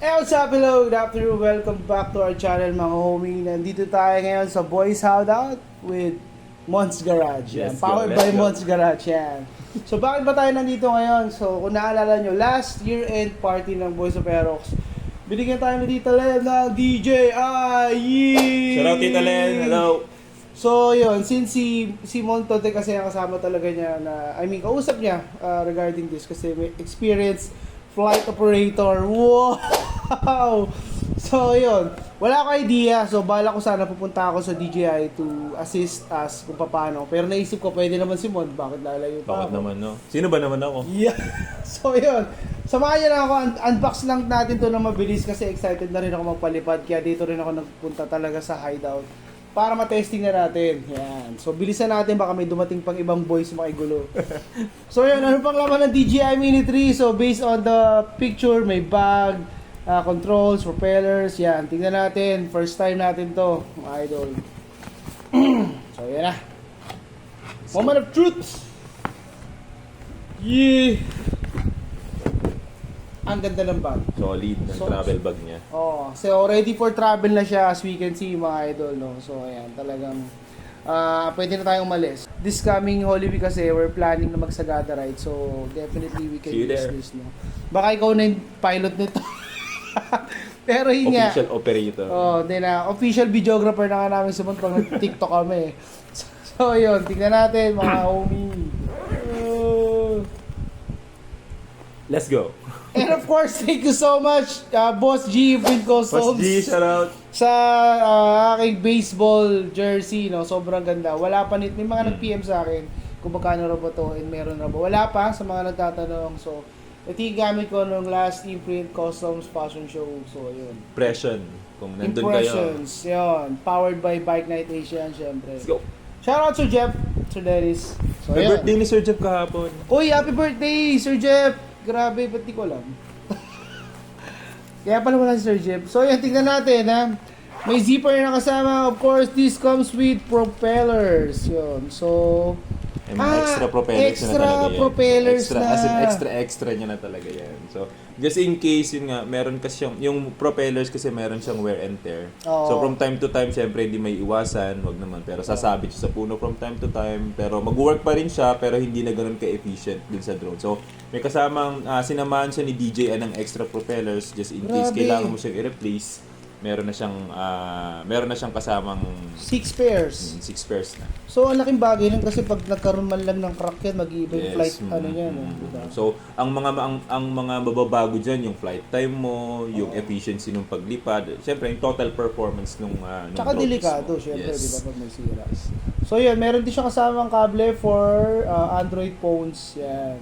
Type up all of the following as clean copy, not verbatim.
Hey, what's up? Hello, good afternoon. Welcome back to our channel mga homie. Nandito tayo ngayon sa Boys Hideout with Mons Garage. Yan. Let's go, Powered let's by go. Mons Garage. Yan. So bakit ba tayo nandito ngayon? So kung naalala nyo, last year-end party ng Boys of Aerox, binigyan tayo ni Tita Len ng DJI! Shout out Tita Len, hello. So yun, since si Montote kasi ang kasama talaga niya na, kausap niya regarding this kasi may experience flight operator. Wow! So yun, wala akong idea. So bala ko sana pupunta ako sa DJI to assist us kung paano. Pero naisip ko pwede naman si Mon, bakit lalayo pa Bakit ako? naman, no? Sino ba naman ako? Yeah. So yun, samahan niyo lang ako, unbox lang natin to na mabilis kasi excited na rin ako magpalipad. Kaya dito rin ako nagpunta talaga sa hideout para matesting na natin. Yan. So bilisan natin, baka may dumating pang ibang boys makigulo. So yun, ano pang laman ng DJI Mini 3? So based on the picture, may bag, controls, propellers, yan. Tingnan natin, first time natin to, mga idol. So yan na. Moment of truth! Yeah! Ang ganda ng bag. Solid ng So- travel bag niya. Oh, so ready for travel na siya as we can see mga idol, no. So ayan, talagang pwede na tayong umalis. This coming Holy Week kasi we're planning na magsagada ride. So definitely we can See you use there. this, no. Baka ikaw na yung pilot nito. Pero yun nga. Official operator. Oh, then official videographer na nga namin sa pag nag-TikTok kami. So yun, tingnan natin mga homie. Let's go. And of course, thank you so much, Boss G, Print Customs. Boss G, shout out. Sa aking baseball jersey, no, sobrang ganda. Wala pa may mga nag-PM sa akin kung magkano raw ba to and meron raw ba. Wala pa sa mga nagtatanong. So, ito yung gamit ko nung last Imprint Customs Fashion Show. So, yun. Impression. Kung nandun kayo. Impressions, yun. Powered by Bike Night Asian, syempre. Let's go. Shout out Sir Jeff, Sir Dennis. So, May yun. birthday ni Sir Jeff kahapon. Uy, happy birthday, Sir Jeff! Grabe, ba't di ko alam? Kaya pala wala si Sir Jeff. So, yan, tingnan natin, ha? May zipper na kasama. Of course, this comes with propellers. Yun. So, May mga extra propellers extra na talaga yan. propellers extra, na. As in, extra niya na talaga yan. So, just in case, yun nga, meron kasi yung propellers kasi meron siyang wear and tear. Oo. So, from time to time, syempre, hindi may iwasan, wag naman. Pero sasabit siya sa puno from time to time. Pero mag-work pa rin siya, pero hindi na ganun ka-efficient din sa drone. So, may kasamang, sinamahan siya ni DJI ng extra propellers just in case Grabe. kailangan mo siyang i-replace. Meron na siyang kasamang 6 pairs. 6 pairs na. So, ang laking bagay nun kasi pag nagkaroon man lang ng crack yan, mag-iiba yung Yes. flight, ano yan, diba? So, ang mga mababago diyan yung flight time mo, yung efficiency ng paglipad, syempre yung total performance nung Tsaka drone delikado, mismo. syempre, Yes. di ba, pag may sira. So, yun, meron din siya kasamang kable for Android phones. Yan.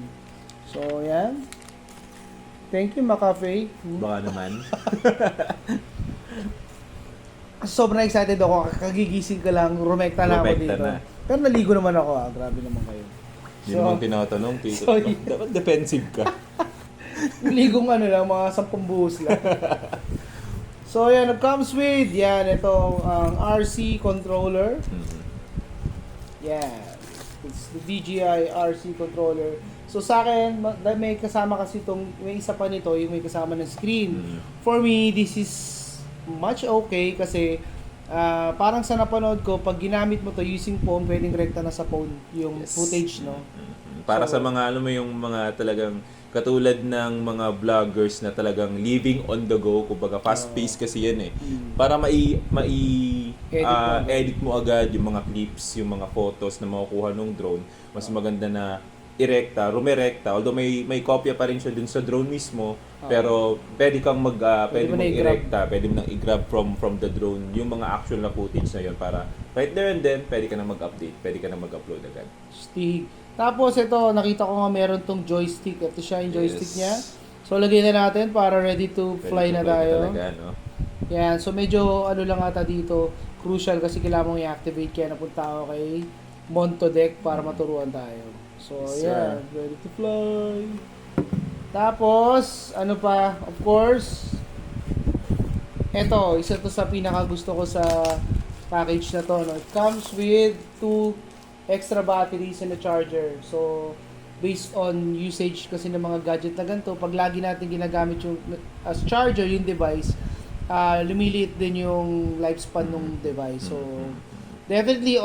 So, yan. Thank you, McAfee. Baka naman. Sobrang excited ako. Kagigising ka lang, rumekta na ako Rumekta dito. na. Pero naligo naman ako, Grabe naman kayo. Hindi naman tinatanong, Tito. So, Dapat defensive ka. Ligong lang, mga 10 buhos lang. So, yan, it comes with, yan, itong RC controller. Mhm. Yan. It's the DJI RC controller. So, sa akin, may kasama kasi may isa pa nito, yung may kasama ng screen. Mhm. For me, this is much okay kasi parang sa napanood ko, pag ginamit mo to using phone, pwedeng rekta na sa phone yung Yes. footage, no? Para So, sa mga, alam mo yung mga talagang katulad ng mga vloggers na talagang living on the go, kumbaga fast-paced kasi yan eh. Para edit mo agad yung mga clips, yung mga photos na makukuha ng drone, mas maganda na rumerekta, although may kopya pa rin siya dun sa drone mismo, pero pwede kang pwede mo mong na i-grab. irekta, pwede mo nang i-grab from the drone yung mga actual na footage na yun para right there and then pwede ka na mag-update, pwede ka na mag-upload agad. Stig. Tapos ito, nakita ko nga meron tong joystick. Ito siya yung joystick Yes. niya. So, lagay na natin para ready to Pwede fly to na fly tayo. talaga, no? Yan. So, medyo lang ata dito. Crucial kasi kailangan mong i-activate. Kaya napunta ako kay Monto Deck para maturuan tayo. So, Yes, yan. sir. Ready to fly. Tapos, ano pa? Of course, eto, isa to sa pinaka gusto ko sa package na to. No? It comes with 2 extra batteries and a charger. So, based on usage kasi ng mga gadget na ganito, pag lagi natin ginagamit yung as charger yung device, lumiliit din yung lifespan ng device. So, definitely,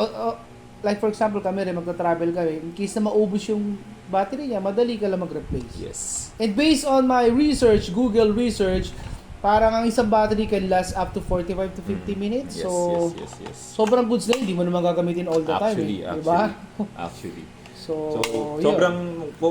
like for example, kami rin, magta-travel kami, in case na maubos yung battery niya, madali ka lang mag-replace. Yes. And based on my research, Google research, parang ang isang battery can last up to 45 to 50 minutes. Yes, So, yes. sobrang goods na, hindi mo naman gagamitin all the time. Diba? Actually. So, yun. sobrang,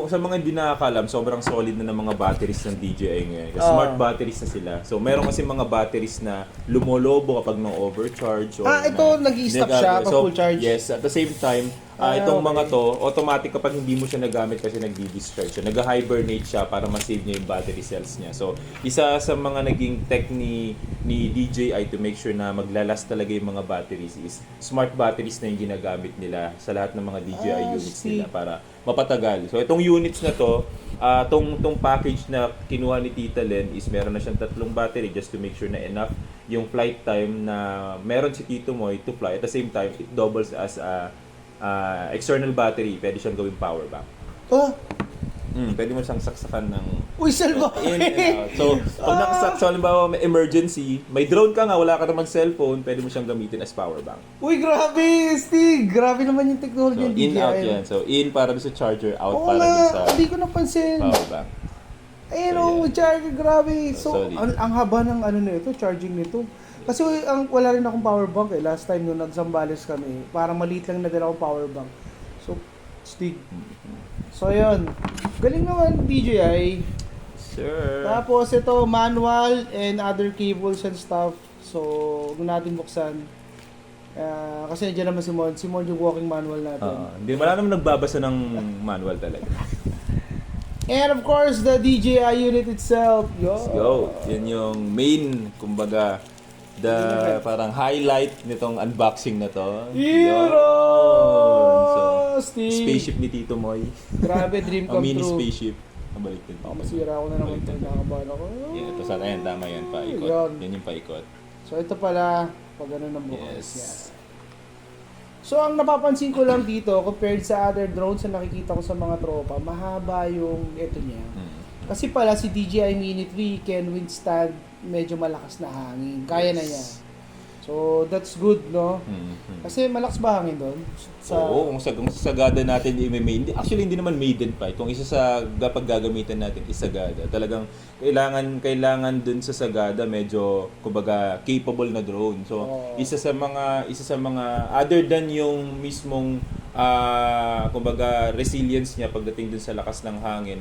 sa mga hindi nakakalam, sobrang solid na ng mga batteries ng DJI ngayon. Kasi smart batteries na sila. So, meron kasi mga batteries na lumolobo kapag na-overcharge. Or ito, nag-i-stop siya pag full charge. Yes, at the same time, itong mga to, automatic kapag hindi mo siya nagamit kasi nagdi-discharge siya. Nag-hibernate siya para ma-save niya yung battery cells niya. So, isa sa mga naging tech ni DJI to make sure na maglalast talaga yung mga batteries is smart batteries na yung ginagamit nila sa lahat ng mga DJI units nila para mapatagal. So, itong units na to, tong package na kinuha ni Tita Len is meron na siyang 3 battery just to make sure na enough yung flight time na meron si Tito Moy to fly. At the same time, it doubles as a external battery. Pwede siyang gawing power bank. Pwede mo siyang saksakan ng Uy, salba! in and out. So, pag nakasaksa, halimbawa may emergency, may drone ka nga, wala ka naman cellphone, pwede mo siyang gamitin as power bank. Uy, grabe, Stig! Grabe naman yung technology So, ng in, DJI. out yan. So, in para doon sa charger, out Oo para nga, doon sa hindi ko napansin. power bank. Ayun, So, oh, charger, grabe. So, solid. ang haba ng ano nito, charging nito. Kasi wala rin akong power bank eh. Last time nung nagsambales kami, parang maliit lang na dala akong power bank. So, Stig. So, yun. Galing naman, DJI. Sure. Tapos, ito, manual and other cables and stuff. So, huwag natin buksan. Kasi nandiyan naman si Mon. Si Mon yung walking manual natin. Hindi wala naman nagbabasa ng manual talaga. And of course, the DJI unit itself. Let's go. Yan yung main, kumbaga, parang highlight nitong unboxing na to. So, spaceship ni Tito Moy. Grabe, dream come mini true. spaceship. Nabalik din. Masira ko na naman ito. Nakakabahan ako. Yeah, ito sana yan. Tama yan. Paikot. Yan. Yan yung paikot. So, ito pala, pag ano ng bukas. Yes. Yan. So, ang napapansin ko lang dito, compared sa other drones na nakikita ko sa mga tropa, mahaba yung ito niya. Kasi pala si DJI Mini 3 can withstand medyo malakas na hangin. Kaya na niya. So, that's good, no? Kasi malakas ba hangin doon? Oo, kung sagada natin i-main. Actually, hindi naman maiden pa. Kung isa sa kapag gagamitan natin is sagada. Talagang kailangan dun sa sagada medyo kumbaga capable na drone. So, isa sa mga other than yung mismong kumbaga resilience niya pagdating dun sa lakas ng hangin.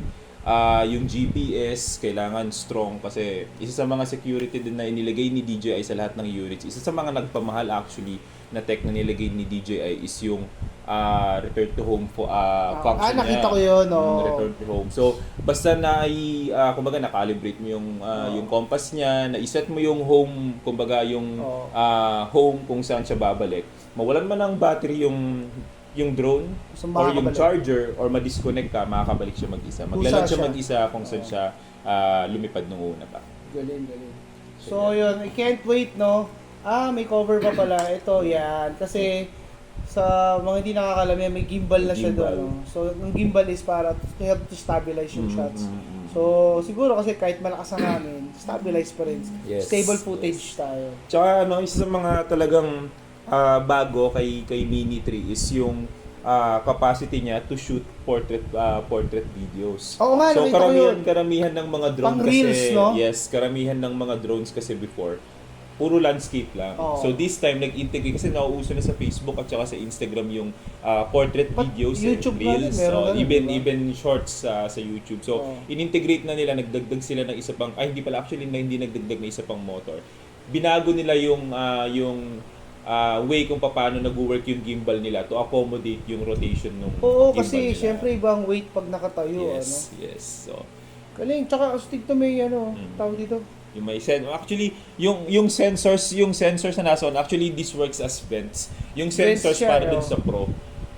Yung GPS kailangan strong kasi isa sa mga security din na inilagay ni DJI sa lahat ng units. Isa sa mga nagpamahal actually na tech na nilagay ni DJI is yung return to home function niya. Nakita ko yun. Return to home. So, basta kumbaga na-calibrate mo yung compass niya, na-iset mo yung home, kumbaga yung home kung saan siya babalik. Mawalan man ng battery yung drone or yung charger or ma-disconnect ka, makakabalik siya mag-isa. Maglalag siya mag-isa kung saan siya lumipad nung una pa. Galing. So, yun. I can't wait, no? May cover pa pala. Ito, yan. Kasi, sa mga hindi nakakalam yan, may gimbal na siya doon. No? So, yung gimbal is para to help to stabilize yung shots. So, siguro kasi kahit malakas ang hangin, stabilize pa rin. Yes. Stable footage tayo. Tsaka, isa sa mga talagang bago kay Mini 3 is yung capacity niya to shoot portrait videos. Oo nga, so nakita ko yun. karamihan ng mga drone Pang kasi reels, no? yes, karamihan ng mga drones kasi before puro landscape lang. Oo. So this time nag-integrate kasi nauuso na sa Facebook at saka sa Instagram yung portrait videos, YouTube reels, meron ganun, diba? even shorts sa YouTube. So in-integrate na nila, nagdagdag sila ng isa pang hindi pala actually hindi nagdagdag na isa pang motor. Binago nila yung way kung paano nag-work yung gimbal nila to accommodate yung rotation ng Oo, gimbal kasi nila. syempre ibang weight pag nakatayo. Yes. So, Galing, tsaka astig to may tawag dito. yung may actually yung sensors na nasa on, actually this works as vents. Yung sensors siya, para dun sa Pro.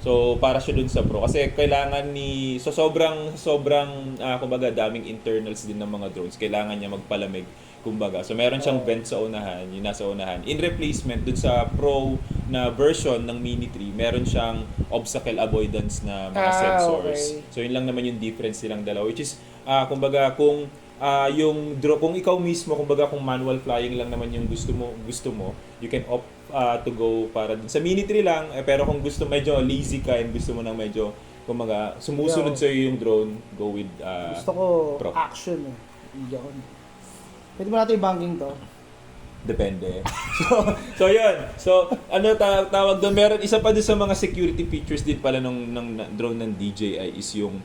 So para siya dun sa pro kasi kailangan so sobrang kumbaga daming internals din ng mga drones. Kailangan niya magpalamig kumbaga. So meron siyang vent sa unahan, yung nasa unahan. In replacement dun sa pro na version ng Mini 3, meron siyang obstacle avoidance na mga sensors. Okay. So yun lang naman yung difference nilang dalawa, which is kumbaga kung kung ikaw mismo kumbaga kung manual flying lang naman yung gusto mo, you can opt to go para dun sa Mini 3 lang, pero kung gusto medyo lazy ka and gusto mo nang medyo kumbaga sumusunod sa yung drone, go with Gusto ko Pro. action eh. Yun. Pwede mo natin i-banking to? Depende. So yun. So tawag doon, meron isa pa doon sa mga security features din pala ng drone ng DJI is yung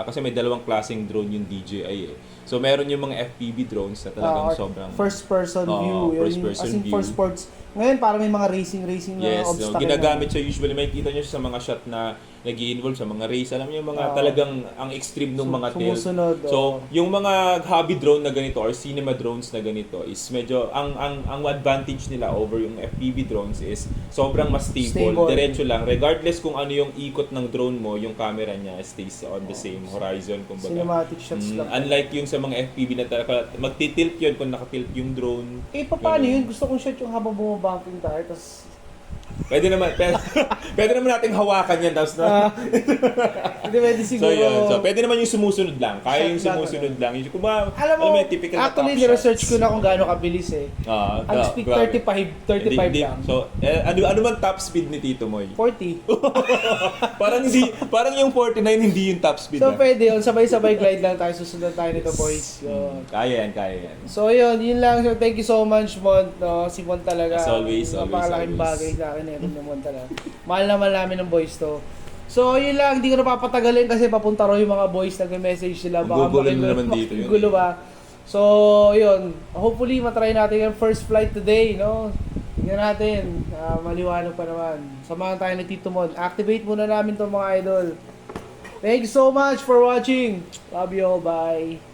kasi may dalawang klaseng drone yung DJI eh. So meron yung mga FPV drones na talagang sobrang first person view. first person as in view. for sports. Ngayon para may mga racing na Yes, obstacle. ginagamit siya usually. Makikita nyo siya sa mga shot na nag-i-involve sa mga race. Alam niyo yung mga talagang ang extreme ng mga tail. Sumusunod. So, yung mga hobby drone na ganito or cinema drones na ganito is medyo ang advantage nila over yung FPV drones is sobrang mas stable. Diretso lang. Regardless kung ano yung ikot ng drone mo, yung camera niya stays on the same horizon. Kumbaga. Cinematic shots lang. Unlike yung sa mga FPV na talaga, magtitilt yun kung nakatilt yung drone. Paano yun? Gusto kong shot yung habang bumabanking tayo, tapos Pwede naman nating hawakan yan tapos hindi pwede siguro. So yun. So pwede naman yung sumusunod lang. Kaya yung sumusunod lang. Yung alam mo, yung typical na actually top ni-research shots. ko na kung gaano kabilis eh. Ang speed grabe. 35 lang. So ano man top speed ni Tito Moy? 40. parang yung 49 hindi yung top speed. So pwede yun, sabay-sabay glide lang tayo, susunod tayo nito boys. Yun. Kaya yan. So yun lang. So thank you so much Mon. No, si Mon talaga. As always. Napakalaking bagay sa akin ito ni Mon talaga. Mahal naman namin ng boys to. So yun lang, hindi ko na papatagalin kasi papunta raw yung mga boys nag-message sila. Gugulo na naman dito yun. Gulo ba? So yun, hopefully matry natin yung first flight today, no? Tingnan natin, maliwanag pa naman. Samahan tayo ni Tito Mon. Activate muna namin to mga idol. Thank you so much for watching. Love you all. Bye.